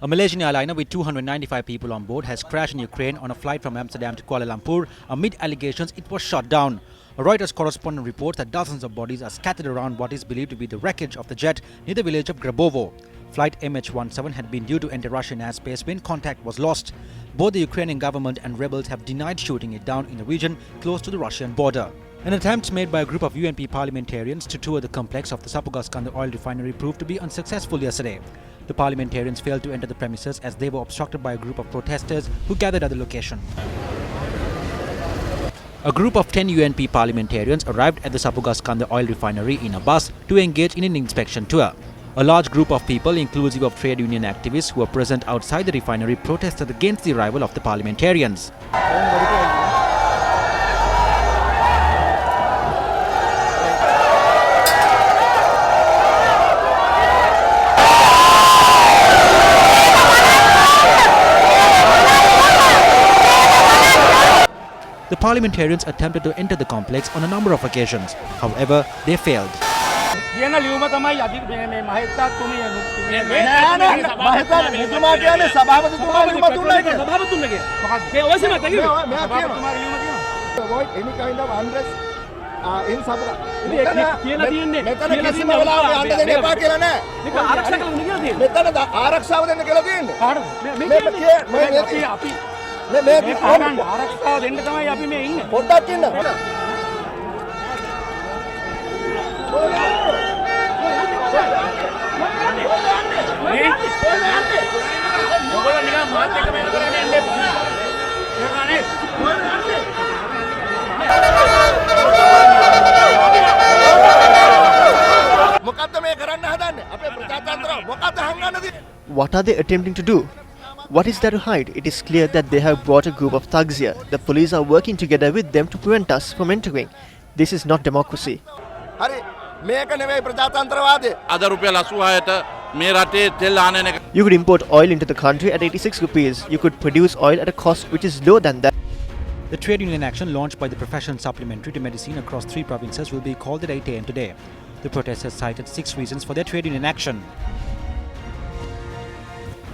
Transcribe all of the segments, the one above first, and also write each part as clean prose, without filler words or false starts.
A Malaysian airliner with 295 people on board has crashed in Ukraine on a flight from Amsterdam to Kuala Lumpur. Amid allegations, it was shot down. A Reuters correspondent reports that dozens of bodies are scattered around what is believed to be the wreckage of the jet near the village of Grabovo. Flight MH17 had been due to enter Russian airspace when contact was lost. Both the Ukrainian government and rebels have denied shooting it down in the region close to the Russian border. An attempt made by a group of UNP parliamentarians to tour the complex of the Sapugaskanda oil refinery proved to be unsuccessful yesterday. The parliamentarians failed to enter the premises as they were obstructed by a group of protesters who gathered at the location. A group of 10 UNP parliamentarians arrived at the Sapugaskanda oil refinery in a bus to engage in an inspection tour. A large group of people, inclusive of trade union activists who were present outside the refinery, protested against the arrival of the parliamentarians. The parliamentarians attempted to enter the complex on a number of occasions. However, they failed. What are they attempting to do? What is there to hide? It is clear that they have brought a group of thugs here. The police are working together with them to prevent us from entering. This is not democracy. You could import oil into the country at 86 rupees. You could produce oil at a cost which is lower than that. The trade union action launched by the profession supplementary to medicine across 3 provinces will be called at 8 am today. The protesters cited 6 reasons for their trade union action.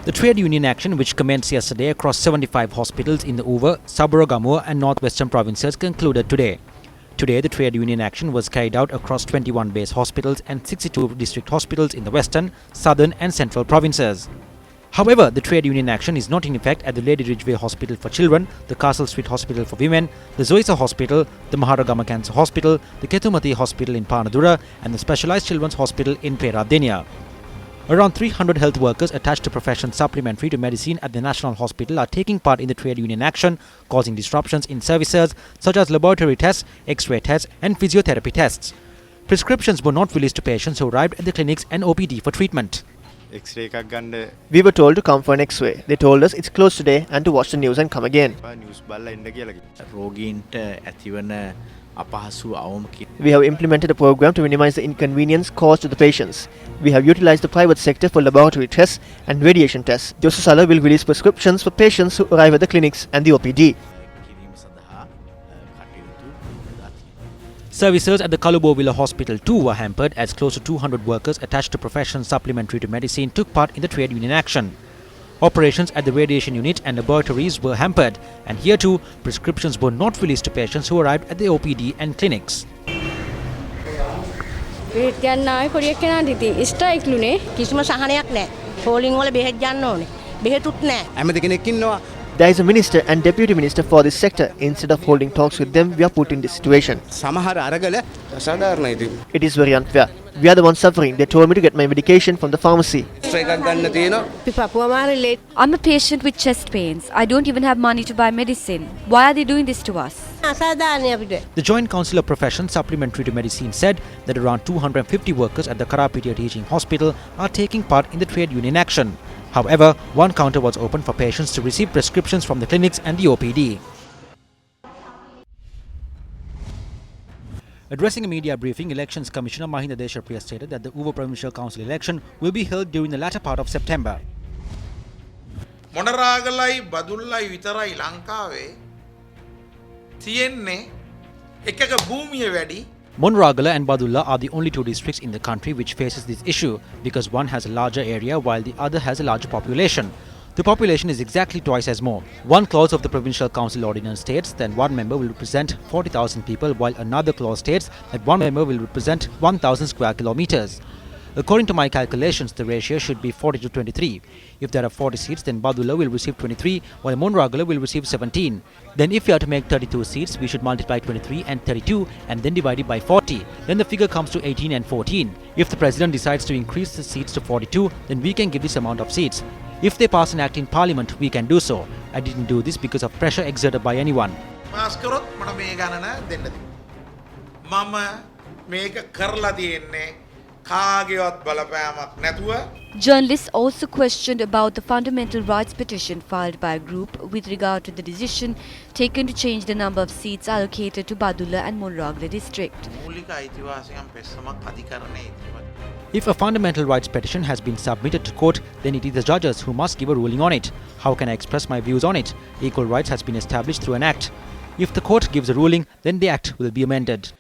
The trade union action, which commenced yesterday across 75 hospitals in the Uva, Saburagamua and northwestern provinces, concluded today. Today, the trade union action was carried out across 21 base hospitals and 62 district hospitals in the western, southern and central provinces. However, the trade union action is not in effect at the Lady Ridgeway Hospital for Children, the Castle Street Hospital for Women, the Zoisa Hospital, the Maharagama Cancer Hospital, the Ketumati Hospital in Panadura and the Specialized Children's Hospital in Peradeniya. Around 300 health workers attached to profession supplementary to medicine at the National Hospital are taking part in the trade union action, causing disruptions in services such as laboratory tests, X-ray tests and physiotherapy tests. Prescriptions were not released to patients who arrived at the clinics and OPD for treatment. We were told to come for an X-ray. They told us it's closed today and to watch the news and come again. We have implemented a program to minimize the inconvenience caused to the patients. We have utilized the private sector for laboratory tests and radiation tests. Josesala will release prescriptions for patients who arrive at the clinics and the OPD. Services at the Kalubovila Hospital too were hampered as close to 200 workers attached to profession supplementary to medicine took part in the trade union action. Operations at the radiation unit and laboratories were hampered, and here too, prescriptions were not released to patients who arrived at the OPD and clinics. There is a minister and deputy minister for this sector. Instead of holding talks with them, we are put in this situation. It is very unfair. We are the ones suffering. They told me to get my medication from the pharmacy. I'm a patient with chest pains. I don't even have money to buy medicine. Why are they doing this to us? The Joint Council of Profession Supplementary to Medicine said that around 250 workers at the Karapitiya Teaching Hospital are taking part in the trade union action. However, one counter was open for patients to receive prescriptions from the clinics and the OPD. Addressing a media briefing, Elections Commissioner Mahinda Deshapriya stated that the Uva Provincial Council election will be held during the latter part of September. මොනරාගලයි බදුල්ලයි විතරයි ලංකාවේ තියෙන්නේ එකක භූමිය වැඩි Monragala and Badulla are the only two districts in the country which faces this issue because one has a larger area while the other has a larger population. The population is exactly twice as more. One clause of the Provincial Council Ordinance states that one member will represent 40,000 people while another clause states that one member will represent 1,000 square kilometers. According to my calculations, the ratio should be 40 to 23. If there are 40 seats, then Badulla will receive 23, while Monragala will receive 17. Then if we are to make 32 seats, we should multiply 23 and 32 and then divide it by 40. Then the figure comes to 18 and 14. If the President decides to increase the seats to 42, then we can give this amount of seats. If they pass an act in Parliament, we can do so. I didn't do this because of pressure exerted by anyone. මාස්කරොත් මට මේ ගණන දෙන්න දෙන්න. මම මේක කරලා තියෙන්නේ කාගේවත් බලපෑමක් නැතුව. Journalists also questioned about the fundamental rights petition filed by a group with regard to the decision taken to change the number of seats allocated to Badulla and Monragala district. මූලික අයිතිවාසිකම් පෙස්සමක් අධිකරණයේ ඉතිරිවත්. If a fundamental rights petition has been submitted to court, then it is the judges who must give a ruling on it. How can I express my views on it? Equal rights has been established through an act. If the court gives a ruling, then the act will be amended.